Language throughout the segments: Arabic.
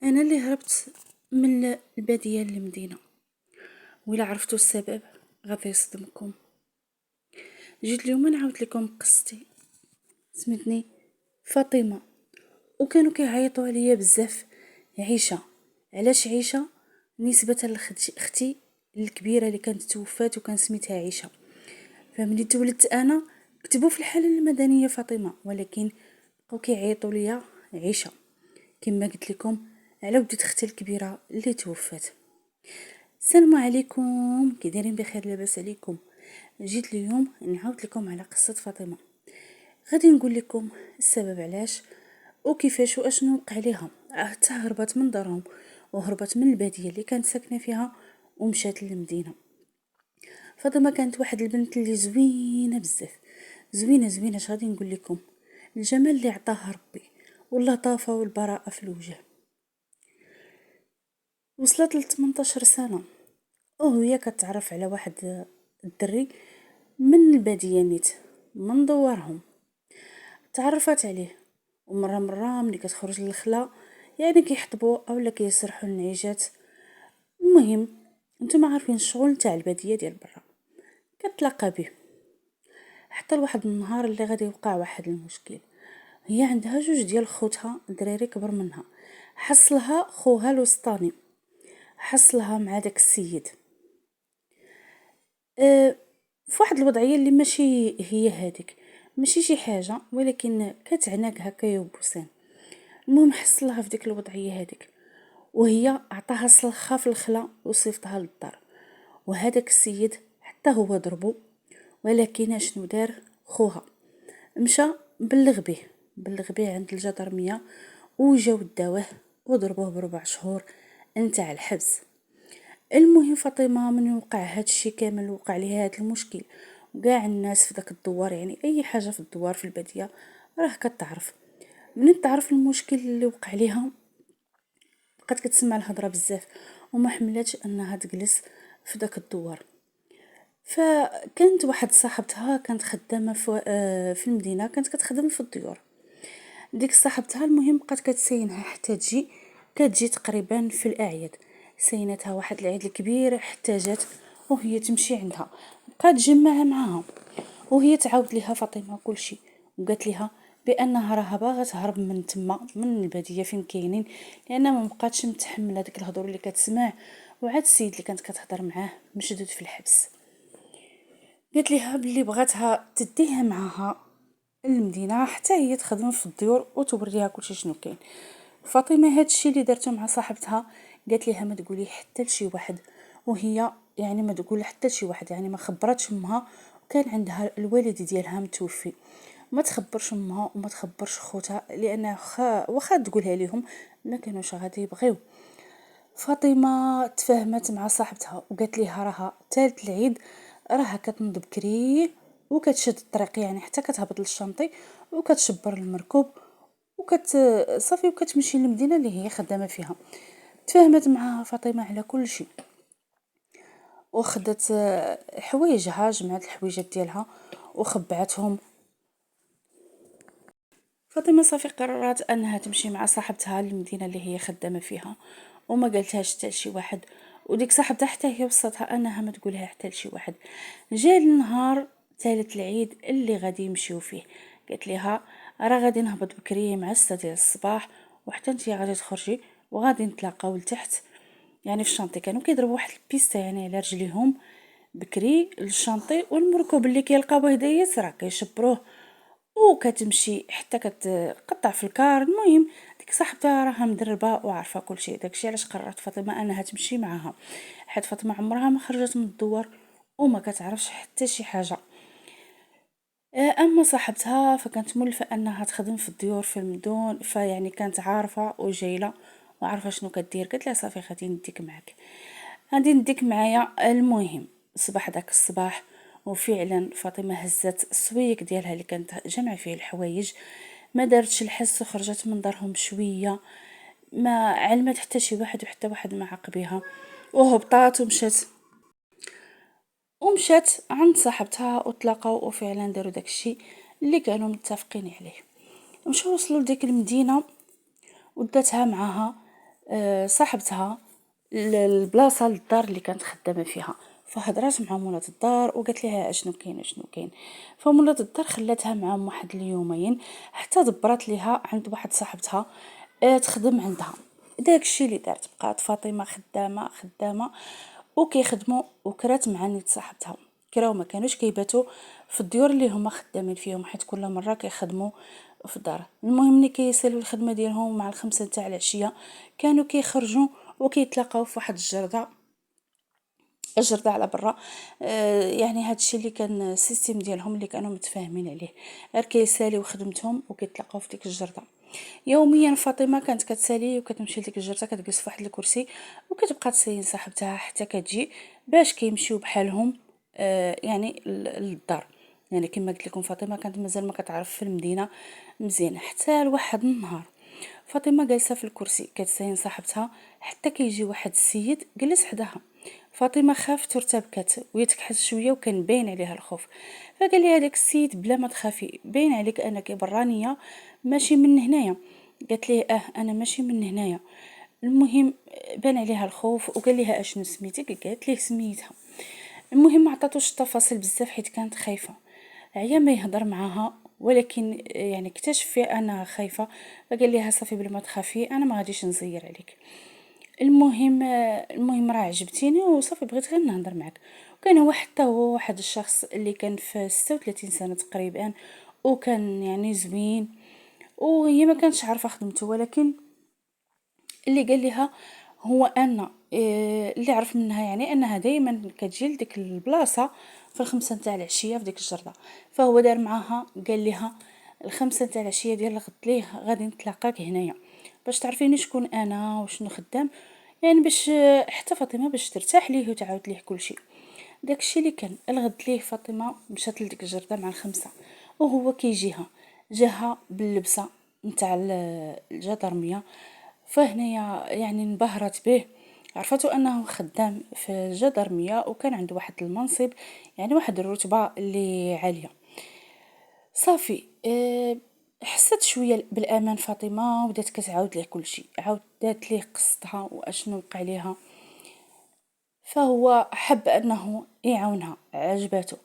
انا اللي هربت من الباديه للمدينه، ولا عرفتوا السبب غادي يصدمكم. جيت اليوم نعاود لكم قصتي. سميتني فاطمه، وكانوا كيعيطوا عليا بزاف عيشه. علاش عيشه؟ نسبه لاختي الكبيره اللي كانت توفات وكان سميتها عيشه. فملي تولدت انا كتبوا في الحاله المدنيه فاطمه، ولكن بقاو كيعيطوا ليا عيشه كما قلت لكم على ولدت اختي الكبيره اللي توفات. السلام عليكم، كي دايرين؟ بخير؟ لاباس عليكم؟ جيت اليوم نعاود لكم على قصه فاطمه. غادي نقول لكم السبب علاش وكيفاش واشنو وقع ليها حتى هربت من دارهم وهربت من الباديه اللي كانت ساكنه فيها ومشات للمدينه. فاطمه كانت واحد البنت اللي زوينه بزاف، زوينه زوينه. اش غادي نقول لكم؟ الجمال اللي عطاها ربي واللطافه والبراءه في الوجه. وصلت ل 18 سنه وهي كتعرف على واحد الدري من الباديه نيت، من دوارهم. تعرفت عليه، ومره ملي كتخرج للخلا يعني كيحطبوا اولا كيسرحوا النعيجات. المهم نتوما عارفين الشغل نتاع الباديه ديال برا. كتلاقى به حتى لواحد النهار اللي غادي يوقع واحد المشكل. هي عندها جوج ديال خوتها دراري كبر منها، حصلها خوها الوسطاني، حصلها مع داك السيد في واحد الوضعيه اللي ماشي هي هذيك، ماشي شي حاجه ولكن كتعناق هكا يوبسان. المهم حصلها في ديك الوضعيه هذيك، وهي عطاها صلخه في الخلا وصيفطها للدار. وهذاك السيد حتى هو ضربو، ولكن شنو دار خوها؟ مشى بلغ به عند الجدرميه وجاو داوه وضربوه ب4 شهور نتاع الحبس. المهم فاطمه من وقع هاد الشي كامل، وقع ليها هاد المشكل، وكاع الناس في داك الدوار، يعني اي حاجه في الدوار في الباديه راه كتعرف. من تعرف المشكل اللي وقع ليها بقات كتسمع الهضره بزاف وما حملاتش انها تجلس في داك الدوار. فكانت واحد صاحبتها كانت خدامه في المدينه، كانت كتخدم في الديور. ديك صاحبتها المهم بقات كتسينها حتى كتجي تقريبا في الاعياد. سينتها واحد العيد الكبير حتى جات وهي تمشي عندها، بقات تجمع معاها وهي تعاود ليها فاطمه كل شيء. وقالت لها بانها راها باغا تهرب من تما من الباديه فين كاينين، لان ما بقاتش متحمله داك الهضور اللي كتسمع. وعاد السيد اللي كانت كتهضر معاه مشدود في الحبس. قالت لها بلي بغاتها تديها معاها المدينه حتى هي تخدم في الديور وتوريها كلشي شنو كاين. فاطمه هادشي اللي درته مع صاحبتها، قالت لها ما تقولي حتى لشي واحد. وهي يعني ما تقول حتى لشي واحد، يعني ما خبرتش امها، وكان عندها الوالد ديالها متوفي. ما تخبرش امها وما تخبرش خوتها، لان واخا تقولها لهم ما كانوش غادي يبغيو. فاطمه تفاهمت مع صاحبتها وقالت لها راها ثالث العيد راها كتنوض بكري وكتشد الطريق، يعني حتى كتهبط للشانطي وكتشبر المركوب صافي وكتمشي للمدينه اللي هي خدامه فيها. تفاهمت مع فاطمه على كل شيء، وخدت حوايجها، جمعت الحويجات ديالها وخبعتهم. فاطمه صافي قررت انها تمشي مع صاحبتها للمدينه اللي هي خدامه فيها، وما قالتهاش حتى شي واحد. وديك صاحبتها حتى هي وصتها انها ما تقولها حتى لشي واحد. جا النهار ثالث العيد اللي غادي يمشيو فيه، قالت لها راه غادي نهبط بكري مع 6 ديال الصباح، وحتى نتي غادي تخرجي وغادي نتلاقاو لتحت، يعني في الشانطي. كانوا كيضربوا واحد البيستا يعني على رجليهم بكري للشانطي، والمركوب اللي كيلقاوه دايس راه كيشبروه وكتمشي حتى كتقطع في الكار. المهم ديك صاحبتها راها مدربه وعارفه كل شيء. داكشي علاش قررت فاطمه انها تمشي معاها، حيت فاطمه عمرها ما خرجت من الدوار وما كتعرفش حتى شي حاجه. اما صاحبتها فكانت ملفه انها تخدم في الديور في المدن، فيعني كانت عارفه وجايله وعارفه شنو كدير. قالت لها صافي غادي نديك معاك، غادي نديك معايا. المهم صباح داك الصباح، وفعلا فاطمه هزت السويق ديالها اللي كانت جمع فيه الحوايج، ما دارتش الحس وخرجت من دارهم بشويه، ما علمت حتى شي واحد وحتى واحد ما عاقبيها، وهبطات ومشات عند صاحبتها وتلاقاو وفعلا داروا داكشي اللي كانوا متفقين عليه. مشاو وصلوا لديك المدينه وداتها معاها صاحبتها البلاصه للدار اللي كانت خدامه فيها، فهضرات مع مولات الدار وقالت لها اشنو كاين اشنو كاين. فمولات الدار خلاتها معاهم واحد اليومين حتى دبرت ليها عند واحد صاحبتها تخدم عندها. داكشي اللي دارت، بقات فاطمه خدامه خدامه وكيخدموا، وكرات مع نيت صاحبتها. كراو ما كانوش كيباتوا في الديور اللي هما خدامين فيهم، حيت كل مره كيخدموا في الدار. المهم ملي كيسالوا الخدمه ديالهم مع الخمسة تاع العشيه كانوا كيخرجوا وكيتلاقاو في واحد الجردة على برا. يعني هادشي اللي كان السيستم ديالهم اللي كانوا متفاهمين عليه، غير كيساليو خدمتهم وكيتلاقاو في ديك الجردة. يوميا فاطمه كانت كتسالي وكتمشي لديك الجرته، كتجلس في واحد الكرسي وكتبقى تسين صاحبتها حتى كتجي باش كيمشيو بحالهم يعني للدار. يعني كما قلت لكم فاطمه كانت مازال ما كتعرف في المدينه مزيان، حتى لواحد النهار فاطمه جالسه في الكرسي كتسين صاحبتها حتى كيجي واحد السيد جلس حداها. فاطمه خافت وارتبكت ويتكحت شويه وكان باين عليها الخوف. فقال لي هذاك السيد بلا ما تخافي، باين عليك انك برانيه ماشي من هنايا. قالت ليه انا ماشي من هنايا. المهم بان عليها الخوف وقال لها اشنو سميتك، قالت ليه سميتها. المهم ما عطاتوش التفاصيل بزاف حيت كانت خايفه، عيا ما يهضر معاها، ولكن يعني اكتشف فيها انها خايفه. فقال لها صافي بلا ما تخافي انا ما غاديش نزير عليك. المهم راه عجبتيني وصافي بغيت غير نهضر معك. وكان هو حتى هو واحد الشخص اللي كان في 36 سنه تقريبا، وكان يعني زوين، وهي ما كانتش عارفه خدمته. ولكن اللي قال لها هو ان اللي عرف منها يعني انها دائما كتجي لديك البلاصه في الخمسة نتاع العشيه في ديك الجرده. فهو دار معاها قال لها الخمسة نتاع العشيه ديال الغد ليه غادي نتلاقاك هنايا باش تعرفيني شكون انا وشنو خدام، يعني باش حتى فاطمه باش ترتاح ليه وتعاود ليه كل شيء. داكشي اللي كان الغد ليه فاطمه مشات لديك الجرده مع الخمسه، وهو كيجيها جاها باللبسه نتاع الجدرميه. فهنايا يعني انبهرت به، عرفتو انه خدام في الجدرميه وكان عنده واحد المنصب، يعني واحد الرتبه اللي عاليه. صافي حست شويه بالامان فاطمه وبدات كتعاود ليه كل شيء، عاودت ليه قصتها واشنو وقع ليها. فهو حب انه يعاونها، عجباته.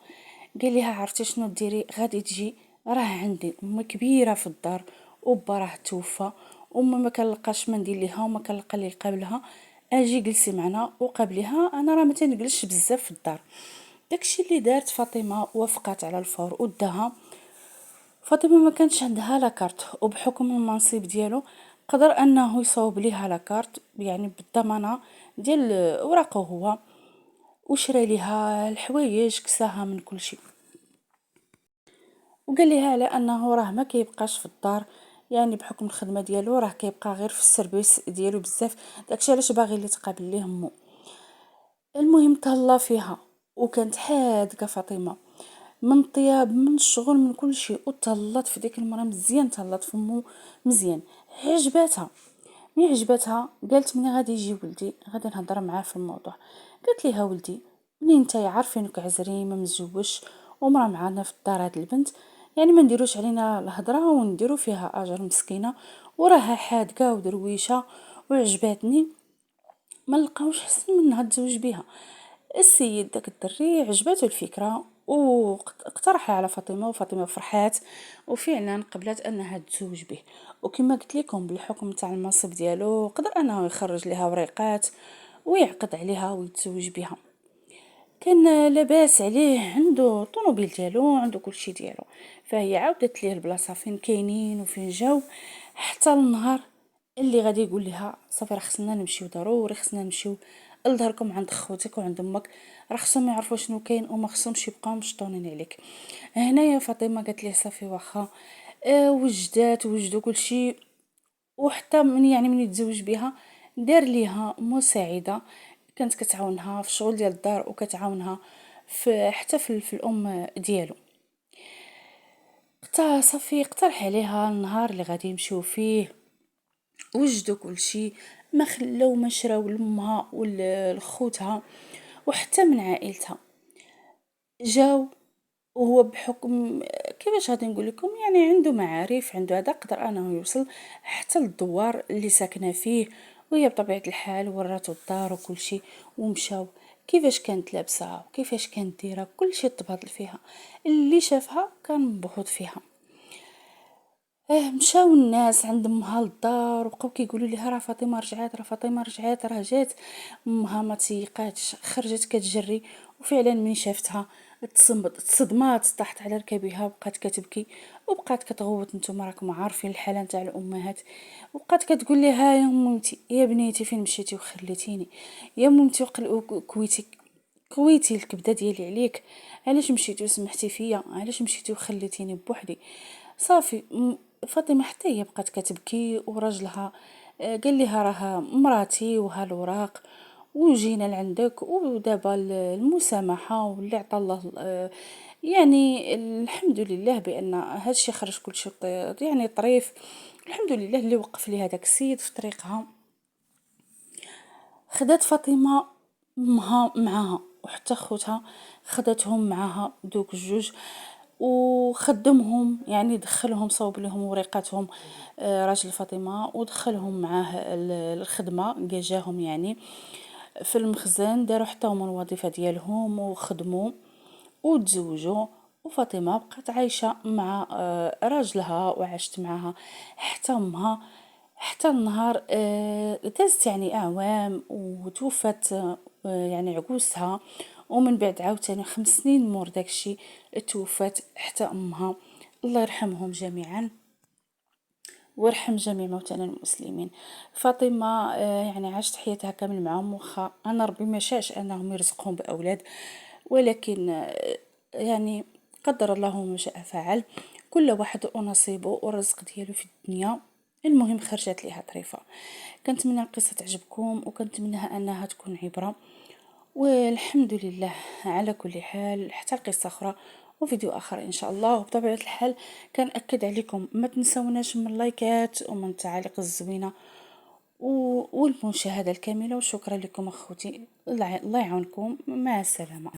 قال لها عرفتي شنو ديري، غادي تجي راه عندي ام كبيره في الدار وبا راه توفى، وما ما كنلقاش ما ندير ليها وما كنلقى اللي يقابلها، اجي جلسي معنا وقابليها، انا راه ما تنجلسش بزاف في الدار. داكشي اللي دارت فاطمه، وافقت على الفور وداها. فاطمه ما كانش عندها لاكارت، وبحكم المنصب ديالو قدر انه يصوب ليها لاكارت يعني بالضمانه ديال اوراقه هو، وشرى ليها الحوايج كساها من كل شيء. وقال لها على انه راه ما كيبقاش في الدار، يعني بحكم الخدمه ديالو راه كيبقى غير في السيرفيس ديالو بزاف، داكشي علاش باغي اللي تقابل ليه امو. المهم تهلا فيها وكانت حادقه فاطمه من طياب من الشغل من كل شيء، وتهلات في ديك المراه مزيان، تهلات في امو مزيان، عجباتها. مي عجباتها قالت مني غادي يجي ولدي غادي نهضر معاه في الموضوع. قالت ليها ولدي منين نتايا عارفينك عزري ما مزوجش ومرا معانا في الدار هاد البنت، يعني ما نديروش علينا الهضره ونديرو فيها اجر مسكينه، وراها حادقه ودرويشه وعجباتني، ما لقاوش حسن منها تزوج بها. السيد داك الدري عجبته الفكره واقترحها على فاطمه، وفاطمه فرحات وفعلا قبلت انها تزوج به. وكما قلت لكم بالحكم تاع المنصب ديالو قدر انه يخرج لها وريقات ويعقد عليها ويتزوج بها. كان لاباس عليه، عنده طوموبيل ديالو، عنده كل شيء ديالو. فهي عاودت ليه البلاصه فين كاينين وفين جاو، حتى النهار اللي غادي يقول لها صافي راه خصنا نمشيو ضروري، خصنا نمشيو لداركم عند خوتك وعند امك، راه خصهم يعرفوا شنو كاين وما خصهمش يبقاو مشطونين عليك. هنايا فاطمه قالت ليه صافي واخا. وجدوا كل شيء، وحتى من يعني من يتزوج بها دار ليها مساعده كانت كتعاونها في الشغل ديال الدار وكتعاونها في حتى في الام ديالو. صافي اقترح عليها النهار اللي غادي يمشيو فيه، وجدوا كل شيء، ما خلاو ما شراو لامها ولخوتها وحتى من عائلتها. جاو وهو بحكم كيفاش غادي نقول لكم يعني عنده معارف، عنده هذا قدر انه يوصل حتى للدوار اللي ساكنه فيه وهي بطبيعة الحال وراتو الدار وكل شيء، ومشاو كيفاش كانت لابسة وكيفاش كانت دايرة كل شيء تبادل فيها، اللي شافها كان مبهوض فيها. مشاو الناس عند امها للدار وبقاو كيقولوا لها راه فاطمه رجعات، راه فاطمه رجعات، راه جات. امها ما تيقاتش، خرجت كتجري، وفعلا من شافتها تصدمات، طاحت على ركبها وبقات كتبكي وبقات كتغوت. نتوما راكم عارفين الحاله نتاع الامهات. وبقات كتقول لها يا مامتي يا بنيتي فين مشيتي وخليتيني، يا مامتي كويتي الكبده ديالي عليك، علاش مشيتي وسمحتي فيا، علاش مشيتي وخليتيني بوحدي. صافي فاطمه حتى هي بقات كتبكي، وراجلها قال لها راه مراتي وها الوراق وجينا لعندك، ودابا المسامحه واللي عطى الله يعني الحمد لله بان هادشي خرج كلشي يعني طريف. الحمد لله اللي وقف لي هذاك السيد في طريقها. خدات فاطمة امها معاها وحتى خوتها، خدتهم معاها دوك الجوج، وخدمهم يعني دخلهم صوب لهم وريقاتهم راجل فاطمة، ودخلهم معاه الخدمة، جاهم يعني في المخزن، داروا حتى هما الوظيفة ديالهم وخدموا وتزوجوا. وفاطمة بقات عايشة مع راجلها وعاشت معها حتى امها، حتى النهار دازت يعني اعوام وتوفت يعني عقوستها. ومن بعد عاوتاني 5 سنين مور داكشي توفت حتى امها. الله يرحمهم جميعا ويرحم جميع موتانا المسلمين. فاطمة يعني عاشت حياتها كامل معهم، وخا انا ربي ما شاءش انهم يرزقهم باولاد، ولكن يعني قدر الله ما شاء فعل. كل واحد ونصيبه والرزق ديالو في الدنيا. المهم خرجت ليها طريفة. كنتمنى القصة تعجبكم، وكنتمنىها انها تكون عبرة. والحمد لله على كل حال، حتى القصة أخرى وفيديو آخر إن شاء الله. وبطبيعة الحال كنأكد عليكم ما تنسوناش من اللايكات ومن التعاليق الزوينة والمشاهدة الكاملة. وشكرا لكم أخوتي، الله يعاونكم، مع السلامة.